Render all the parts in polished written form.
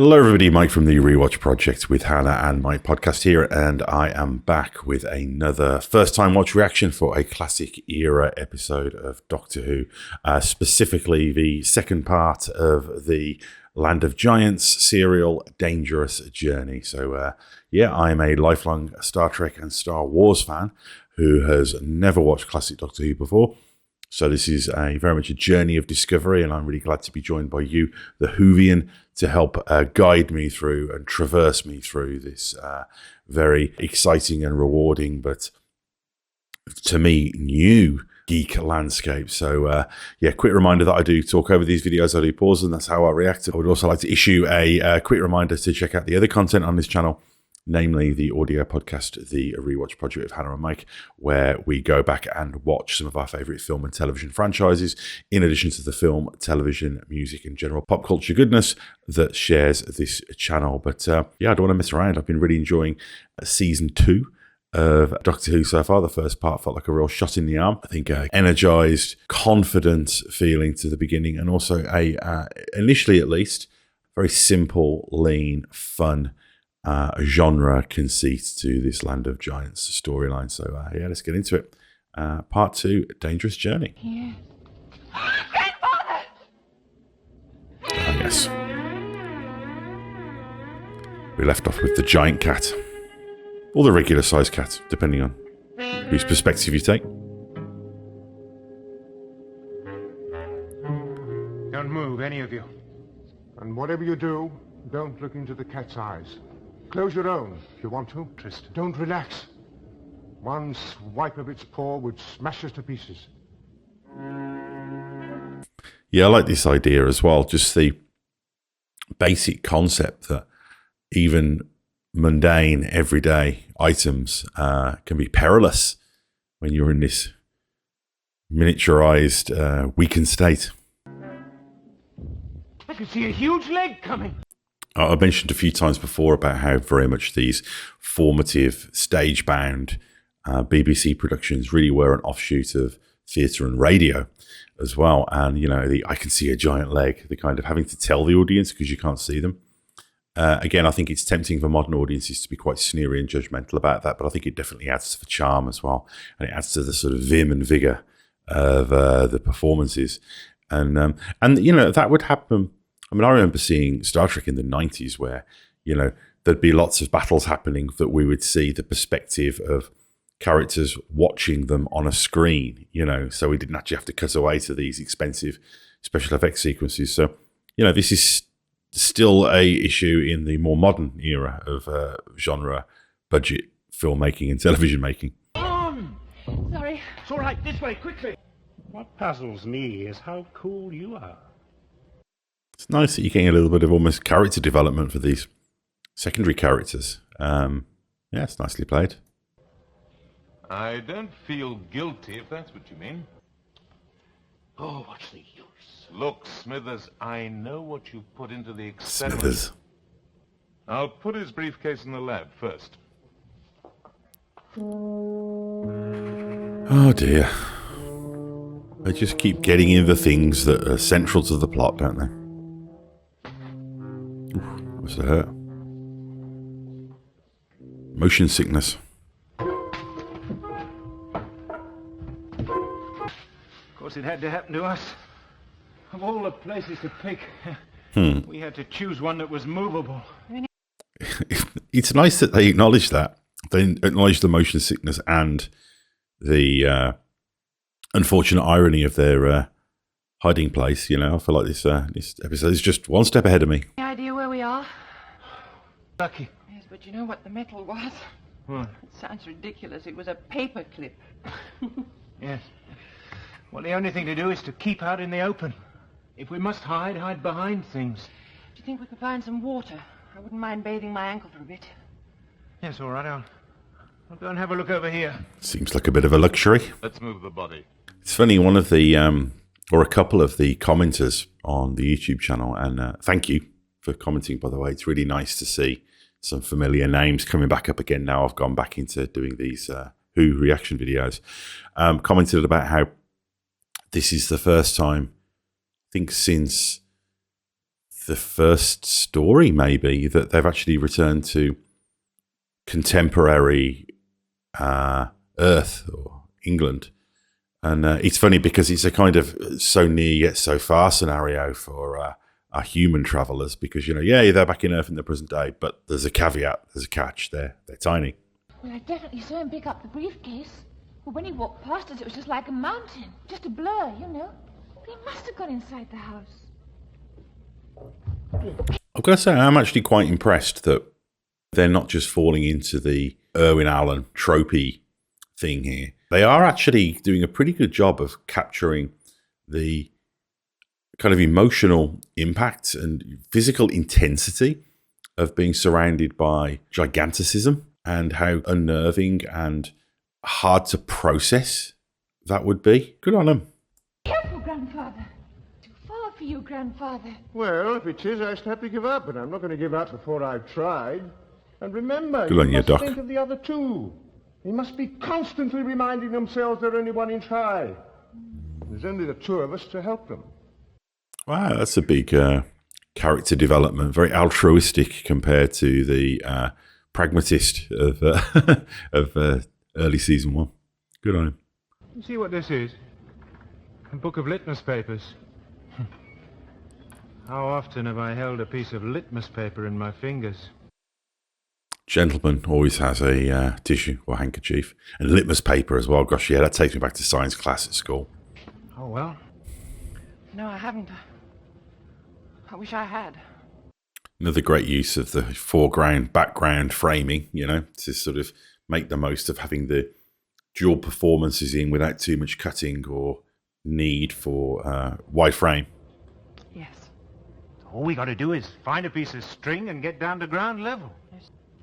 Hello everybody, Mike from the Rewatch Project with Hannah and Mike podcast here, and I am back with another first time watch reaction for a classic era episode of Doctor Who, specifically the second part of the Land of Giants serial Dangerous Journey. So I'm a lifelong Star Trek and Star Wars fan who has never watched classic Doctor Who before. So this is very much a journey of discovery, and I'm really glad to be joined by you, the Whovian, to help guide me through and traverse me through this very exciting and rewarding, but to me, new geek landscape. So quick reminder that I do talk over these videos, I do pause them, that's how I react. I would also like to issue a quick reminder to check out the other content on this channel, namely the audio podcast, the Rewatch Project with Hannah and Mike, where we go back and watch some of our favourite film and television franchises, in addition to the film, television, music, and general pop culture goodness that shares this channel. But I don't want to mess around. I've been really enjoying season 2 of Doctor Who so far. The first part felt like a real shot in the arm. I think energised, confident feeling to the beginning, and also initially at least, very simple, lean, fun genre conceit to this Land of Giants storyline. So let's get into it. Part 2, Dangerous Journey. Yeah. Yes. We left off with the giant cat. Or the regular sized cat, depending on whose perspective you take. Don't move, any of you. And whatever you do, don't look into the cat's eyes. Close your own if you want to. Don't relax. One swipe of its paw would smash us to pieces. Yeah, I like this idea as well. Just the basic concept that even mundane, everyday items can be perilous when you're in this miniaturized, weakened state. I can see a huge leg coming. I mentioned a few times before about how very much these formative, stage-bound BBC productions really were an offshoot of theatre and radio as well. And, I can see a giant leg, the kind of having to tell the audience because you can't see them. Again, I think it's tempting for modern audiences to be quite sneery and judgmental about that, but I think it definitely adds to the charm as well. And it adds to the sort of vim and vigour of the performances. And that would happen. I mean, I remember seeing Star Trek in the 90s where, there'd be lots of battles happening that we would see the perspective of characters watching them on a screen, so we didn't actually have to cut away to these expensive special effects sequences. So, this is still a issue in the more modern era of genre budget filmmaking and television making. Sorry. It's all right, this way, quickly. What puzzles me is how cool you are. It's nice that you're getting a little bit of almost character development for these secondary characters. It's nicely played. I don't feel guilty, if that's what you mean. Oh, what's the use? Look, Smithers, I know what you put into the experiment. Smithers. I'll put his briefcase in the lab first. Oh dear. They just keep getting in the things that are central to the plot, don't they? What's the hurt? Motion sickness. Of course, it had to happen to us. Of all the places to pick, we had to choose one that was movable. It's nice that they acknowledge that. They acknowledge the motion sickness and the unfortunate irony of their hiding place. I feel like this episode is just one step ahead of me. Any idea where we are? Lucky. Yes, but you know what the metal was? What? It sounds ridiculous. It was a paper clip. Yes. Well, the only thing to do is to keep out in the open. If we must hide behind things. Do you think we could find some water? I wouldn't mind bathing my ankle for a bit. Yes, all right. I'll go and have a look over here. Seems like a bit of a luxury. Let's move the body. It's funny, one of the, or a couple of the commenters on the YouTube channel, and thank you for commenting, by the way. It's really nice to see some familiar names coming back up again now I've gone back into doing these Who reaction videos. Commented about how this is the first time, I think since the first story, maybe, that they've actually returned to contemporary Earth or England. And it's funny because it's a kind of so near yet so far scenario for our human travellers, because, they're back in Earth in the present day, but there's a caveat, there's a catch. They're tiny. Well, I definitely saw him pick up the briefcase. But when he walked past us, it was just like a mountain. Just a blur, But he must have gone inside the house. I've got to say, I'm actually quite impressed that they're not just falling into the Irwin Allen tropey thing here. They are actually doing a pretty good job of capturing the kind of emotional impact and physical intensity of being surrounded by giganticism, and how unnerving and hard to process that would be. Good on them. Careful, Grandfather. Too far for you, Grandfather. Well, if it is, I shall have to give up, but I'm not going to give up before I've tried. And remember, Good on you, must Doc. think of the other two. They must be constantly reminding themselves they're only one inch high. There's only the two of us to help them. Wow, that's a big character development. Very altruistic compared to the pragmatist of early season 1. Good on him. You see what this is? A book of litmus papers. How often have I held a piece of litmus paper in my fingers? Gentleman always has a tissue or handkerchief, and litmus paper as well. Gosh, yeah, that takes me back to science class at school. Oh, well. No, I haven't. I wish I had. Another great use of the foreground, background framing, to sort of make the most of having the dual performances in without too much cutting or need for wide frame. Yes. All we got to do is find a piece of string and get down to ground level.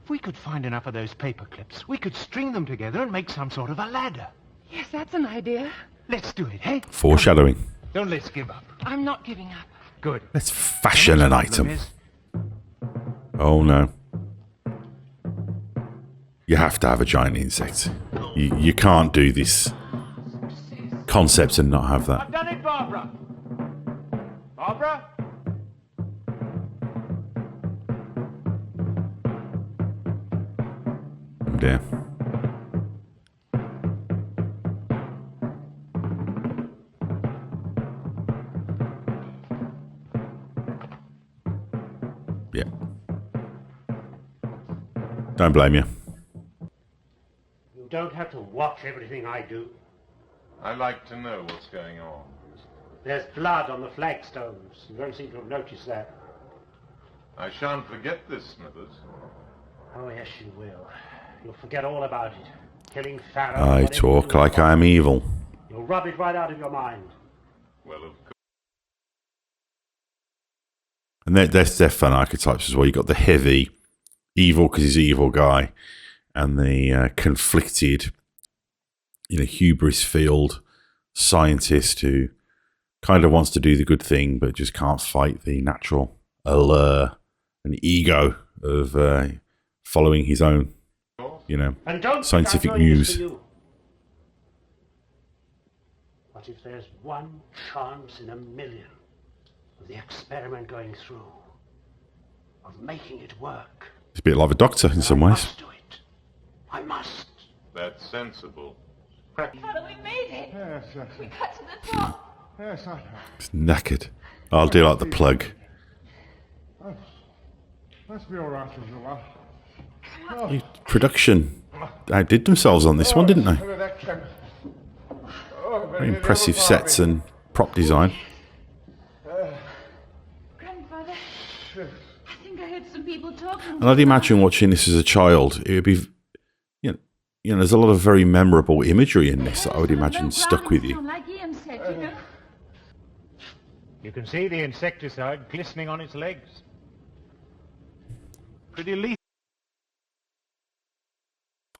If we could find enough of those paper clips, we could string them together and make some sort of a ladder. Yes, that's an idea. Let's do it, hey? Foreshadowing. Don't let's give up. I'm not giving up. Good. Let's fashion an item. Oh no. You have to have a giant insect. You can't do this concept and not have that. I've done it, Barbara. Barbara? Oh dear. Yeah. Don't blame you. You don't have to watch everything I do. I like to know what's going on. There's blood on the flagstones. You don't seem to have noticed that. I shan't forget this, Smithers. Oh, yes, you will. You'll forget all about it. Killing Pharaoh. I talk like I am evil. You'll rub it right out of your mind. Well, of course. And they're fun archetypes as well. You've got the heavy evil because he's an evil guy, and the conflicted, hubris-filled scientist who kind of wants to do the good thing but just can't fight the natural allure and ego of following his own, And don't scientific think I'm doing this muse. for you. But if there's one chance in a million of the experiment going through, of making it work, It's a bit like a doctor in some I ways. must do it. I must. That's sensible. Father, we made it. Yes, yes, We got to the top. yes, I know. It's knackered. I'll do like the plug. Let's be all right a little while. Production outdid themselves on this one, didn't they? Look at that camera. Oh, Very impressive sets and prop design. Grandfather, I think I heard some people talking. And I'd imagine watching this as a child, it would be, there's a lot of very memorable imagery in this that I would imagine stuck with you. Like Ian said, You can see the insecticide glistening on its legs. Pretty lethal.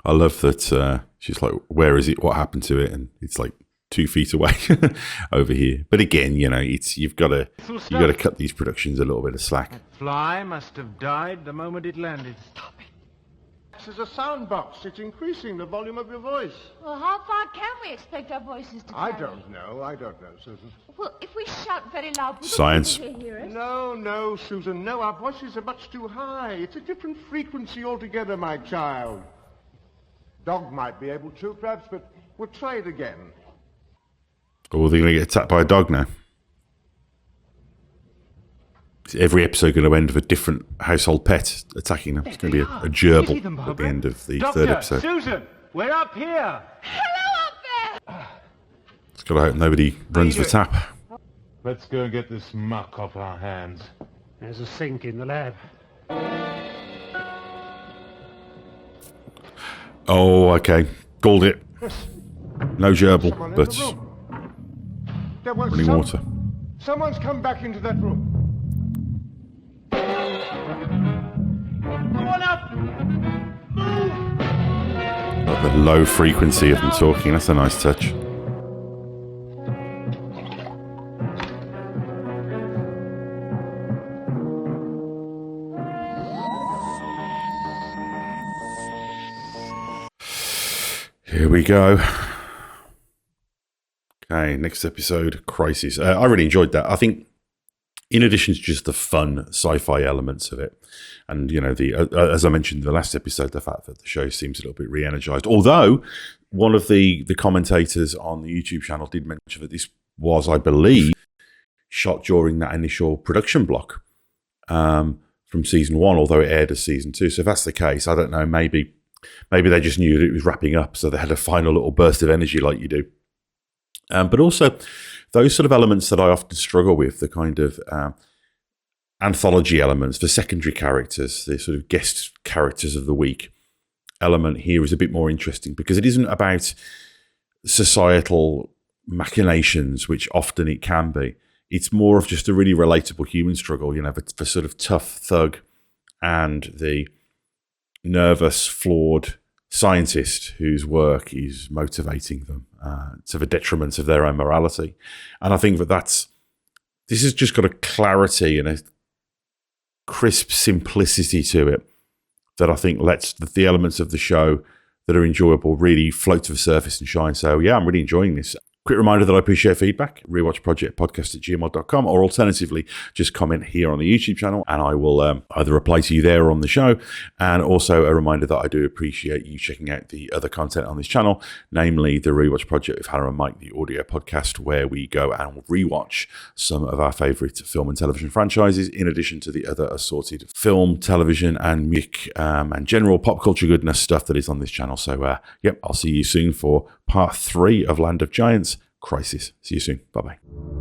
I love that she's like, where is it? What happened to it? And it's like 2 feet away over here. But again, you've got to cut these productions a little bit of slack. That fly must have died the moment it landed. Stop it. acts as a sound box. It's increasing the volume of your voice. Well, how far can we expect our voices to carry? I don't know, Susan. Well, if we shout very loud, will Science. the people hear us? No, Susan, no. Our voices are much too high. It's a different frequency altogether, my child. Dog might be able to, perhaps, but we'll try it again. Or they're going to get attacked by a dog now. Is every episode going to end with a different household pet attacking them? It's going to be a gerbil at the end of the third episode. Susan, we're up here. Hello up there! It's got to hope nobody runs the tap. Let's go and get this muck off our hands. There's a sink in the lab. Oh, okay. Called it. No gerbil, Someone in but the room. There was running water. Someone's come back into that room. Go on up. Like the low frequency of them talking. That's a nice touch. Here we go. Okay, next episode, Crisis. I really enjoyed that. I think, in addition to just the fun sci-fi elements of it, and as I mentioned in the last episode, the fact that the show seems a little bit re-energized. Although one of the commentators on the YouTube channel did mention that this was, I believe, shot during that initial production block from season 1, although it aired as season 2. So if that's the case, I don't know. Maybe they just knew that it was wrapping up, so they had a final little burst of energy like you do. But also, those sort of elements that I often struggle with, the kind of anthology elements, the secondary characters, the sort of guest characters of the week element here is a bit more interesting because it isn't about societal machinations, which often it can be. It's more of just a really relatable human struggle, the sort of tough thug and the nervous, flawed scientist whose work is motivating them to the detriment of their own morality. And I think this has just got a clarity and a crisp simplicity to it that I think lets the elements of the show that are enjoyable really float to the surface and shine. So yeah, I'm really enjoying this. Quick reminder that I appreciate feedback, rewatchprojectpodcast@gmail.com, or alternatively, just comment here on the YouTube channel and I will either reply to you there or on the show. And also a reminder that I do appreciate you checking out the other content on this channel, namely the Rewatch Project with Hannah and Mike, the audio podcast, where we go and rewatch some of our favourite film and television franchises, in addition to the other assorted film, television, and music and general pop culture goodness stuff that is on this channel. So, I'll see you soon for part 3 of Land of Giants, Crisis. See you soon. Bye-bye.